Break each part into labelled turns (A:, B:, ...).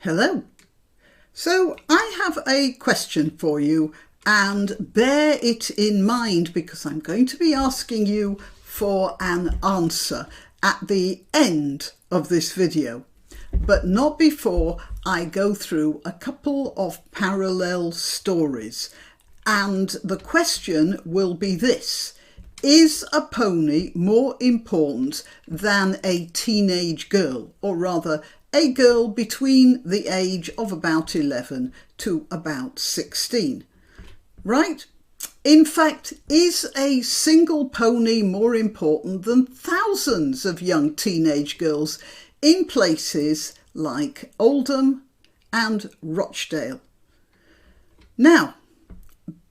A: Hello. So I have a question for you, and bear it in mind because I'm going to be asking you for an answer at the end of this video, but not before I go through a couple of parallel stories. And the question will be this: is a pony more important than a teenage girl, or rather a girl between the age of about 11 to about 16? Right? In fact, is a single pony more important than thousands of young teenage girls in places like Oldham and Rochdale? Now,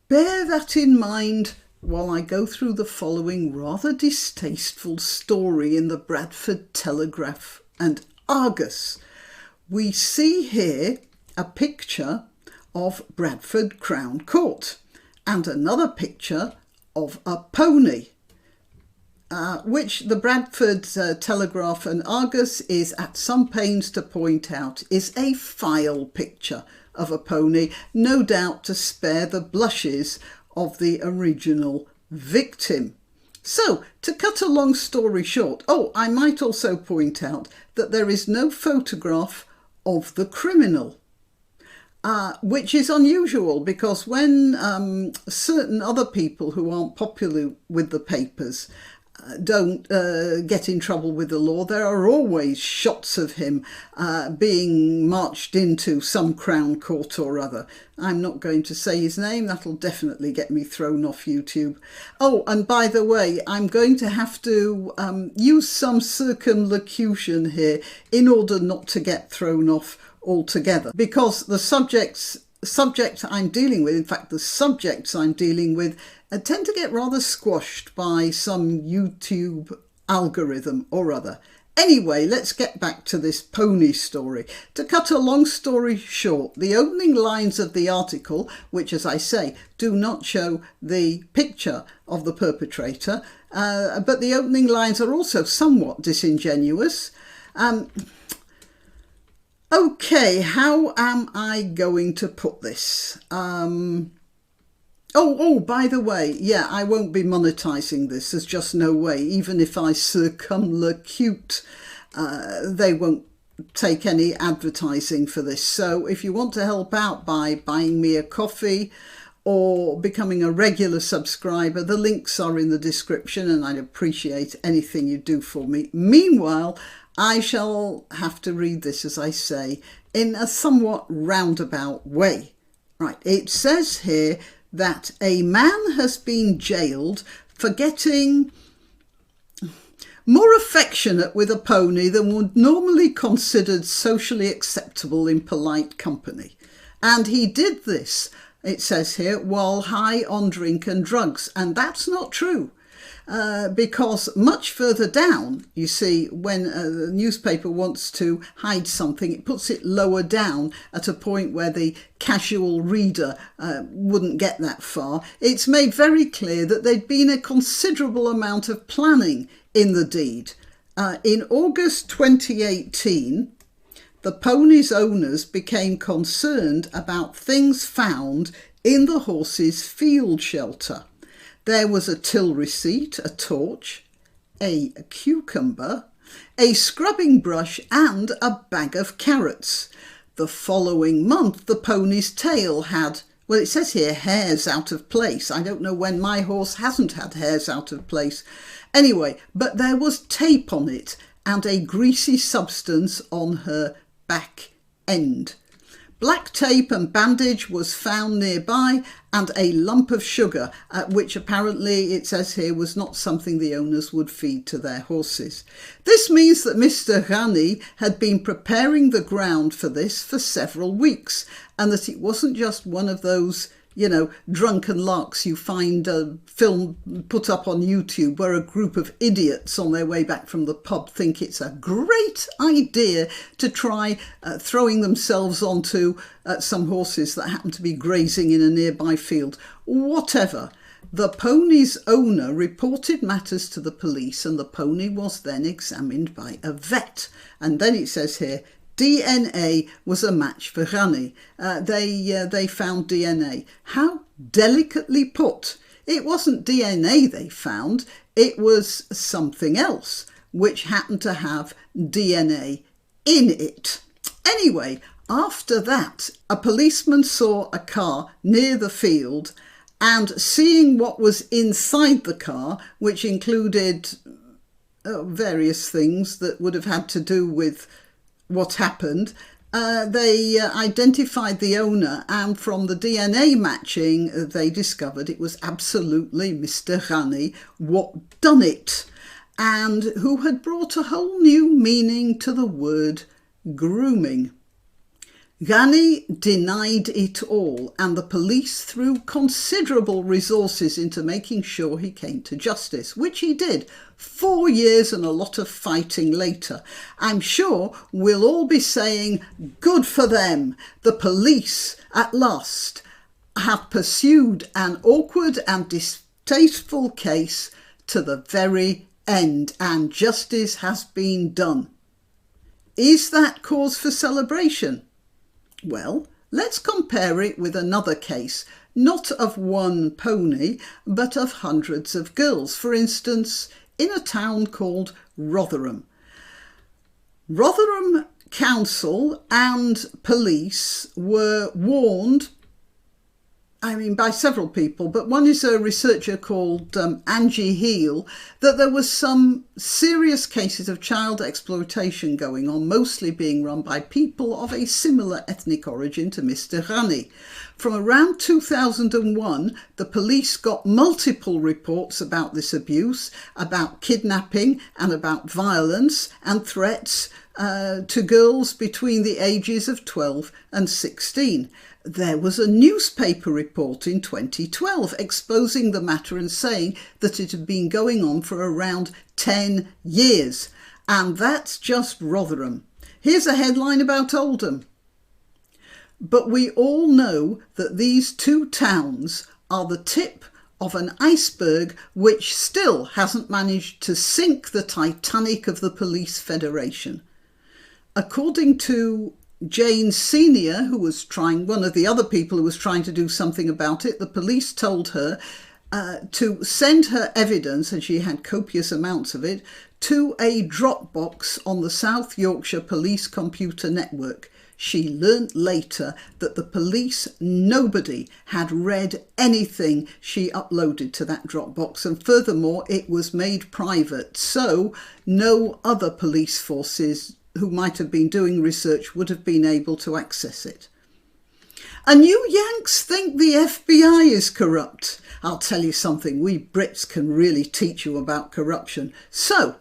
A: bear that in mind while I go through the following rather distasteful story in the Bradford Telegraph and Argus. We see here a picture of Bradford Crown Court and another picture of a pony, which the Bradford Telegraph and Argus is at some pains to point out is a file picture of a pony, no doubt to spare the blushes of the original victim. So, to cut a long story short, I might also point out that there is no photograph of the criminal, which is unusual because when certain other people who aren't popular with the papers don't get in trouble with the law, there are always shots of him being marched into some Crown Court or other. I'm not going to say his name, that'll definitely get me thrown off YouTube. Oh, and by the way, I'm going to have to use some circumlocution here in order not to get thrown off altogether, because the subject I'm dealing with, in fact the subjects I'm dealing with, tend to get rather squashed by some YouTube algorithm or other. Anyway, let's get back to this pony story. To cut a long story short, the opening lines of the article, which as I say do not show the picture of the perpetrator, but the opening lines are also somewhat disingenuous. Okay, how am I going to put this? By the way, yeah, I won't be monetizing this. There's just no way. Even if I circumlocute, they won't take any advertising for this. So if you want to help out by buying me a coffee or becoming a regular subscriber, the links are in the description and I'd appreciate anything you do for me. Meanwhile, I shall have to read this, as I say, in a somewhat roundabout way. Right, it says here that a man has been jailed for getting more affectionate with a pony than would normally considered socially acceptable in polite company. And he did this, it says here, while high on drink and drugs. And that's not true. Because much further down, you see, when a newspaper wants to hide something, it puts it lower down at a point where the casual reader wouldn't get that far. It's made very clear that there'd been a considerable amount of planning in the deed. In August 2018, the pony's owners became concerned about things found in the horse's field shelter. There was a till receipt, a torch, a cucumber, a scrubbing brush and a bag of carrots. The following month, the pony's tail had, well, it says here, hairs out of place. I don't know when my horse hasn't had hairs out of place. Anyway, but there was tape on it and a greasy substance on her back end. Black tape and bandage was found nearby and a lump of sugar, which apparently, it says here, was not something the owners would feed to their horses. This means that Mr. Ghani had been preparing the ground for this for several weeks, and that it wasn't just one of those, drunken larks you find a film put up on YouTube where a group of idiots on their way back from the pub think it's a great idea to try throwing themselves onto some horses that happen to be grazing in a nearby field. Whatever. The pony's owner reported matters to the police and the pony was then examined by a vet. And then it says here, DNA was a match for Granny. They found DNA. How delicately put. It wasn't DNA they found, it was something else, which happened to have DNA in it. Anyway, after that, a policeman saw a car near the field, and seeing what was inside the car, which included various things that would have had to do with what happened, they identified the owner, and from the DNA matching, they discovered it was absolutely Mr. Granny what done it, and who had brought a whole new meaning to the word grooming. Granny denied it all, and the police threw considerable resources into making sure he came to justice, which he did 4 years and a lot of fighting later. I'm sure we'll all be saying, good for them. The police, at last, have pursued an awkward and distasteful case to the very end, and justice has been done. Is that cause for celebration? Well, let's compare it with another case, not of one pony, but of hundreds of girls. For instance, in a town called Rotherham. Rotherham Council and police were warned, by several people, but one is a researcher called Angie Heel, that there was some serious cases of child exploitation going on, mostly being run by people of a similar ethnic origin to Mr. Granny. From around 2001, the police got multiple reports about this abuse, about kidnapping and about violence and threats to girls between the ages of 12 and 16. There was a newspaper report in 2012 exposing the matter and saying that it had been going on for around 10 years. And that's just Rotherham. Here's a headline about Oldham. But we all know that these two towns are the tip of an iceberg which still hasn't managed to sink the Titanic of the Police Federation. According to Jane Senior, who was one of the other people who was trying to do something about it, the police told her to send her evidence, and she had copious amounts of it, to a Dropbox on the South Yorkshire Police Computer Network. She learnt later that the police, nobody had read anything she uploaded to that Dropbox, and furthermore it was made private, so no other police forces who might have been doing research would have been able to access it. And you Yanks think the FBI is corrupt. I'll tell you something, we Brits can really teach you about corruption. So,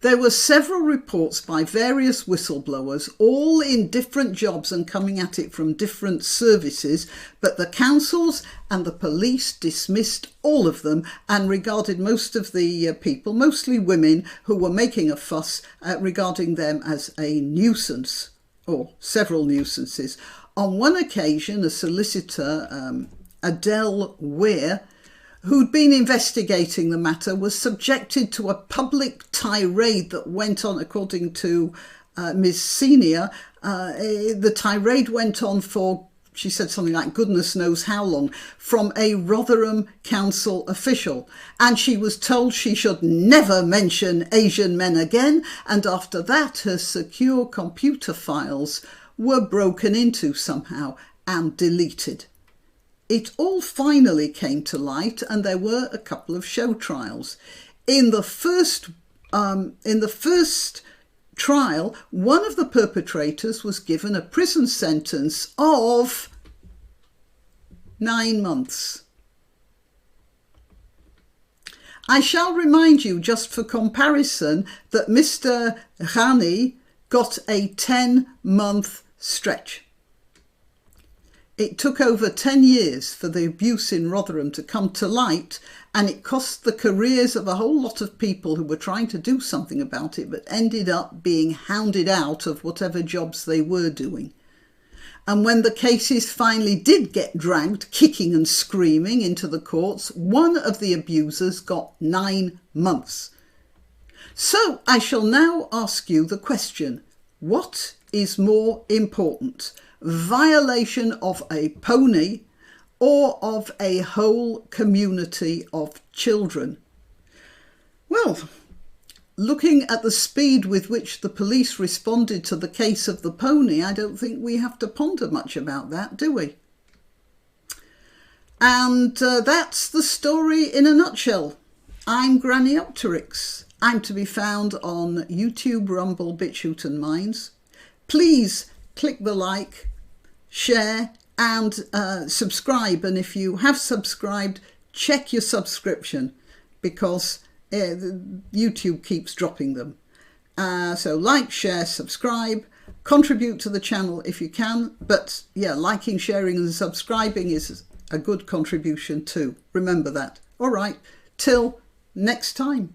A: there were several reports by various whistleblowers, all in different jobs and coming at it from different services, but the councils and the police dismissed all of them and regarded most of the people, mostly women, who were making a fuss, regarding them as a nuisance, or several nuisances. On one occasion, a solicitor, Adele Weir, who'd been investigating the matter, was subjected to a public tirade that went on, according to Ms. Senior. The tirade went on for, she said something like goodness knows how long, from a Rotherham council official. And she was told she should never mention Asian men again. And after that, her secure computer files were broken into somehow and deleted. It all finally came to light, and there were a couple of show trials. In the first trial, one of the perpetrators was given a prison sentence of 9 months. I shall remind you, just for comparison, that Mr. Granny got a 10-month stretch. It took over 10 years for the abuse in Rotherham to come to light, and it cost the careers of a whole lot of people who were trying to do something about it but ended up being hounded out of whatever jobs they were doing. And when the cases finally did get dragged, kicking and screaming, into the courts, one of the abusers got 9 months. So I shall now ask you the question, What is more important, violation of a pony or of a whole community of children? Well, looking at the speed with which the police responded to the case of the pony, I don't think we have to ponder much about that, do we? And that's the story in a nutshell. I'm Granniopteryx. I'm to be found on YouTube, Rumble, BitChute and Minds. Please click the like, share and subscribe. And if you have subscribed, check your subscription because YouTube keeps dropping them. So like, share, subscribe, contribute to the channel if you can. But yeah, liking, sharing and subscribing is a good contribution too. Remember that. All right, till next time.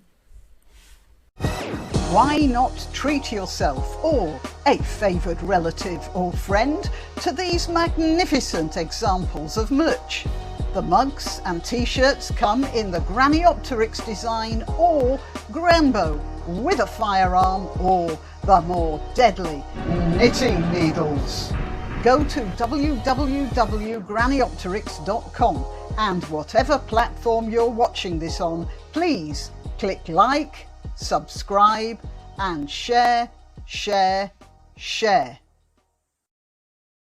A: Why not treat yourself or a favoured relative or friend to these magnificent examples of merch? The mugs and t-shirts come in the Granniopteryx design or Granbo with a firearm or the more deadly knitting needles. Go to www.granniopteryx.com and whatever platform you're watching this on, please click like, subscribe and share.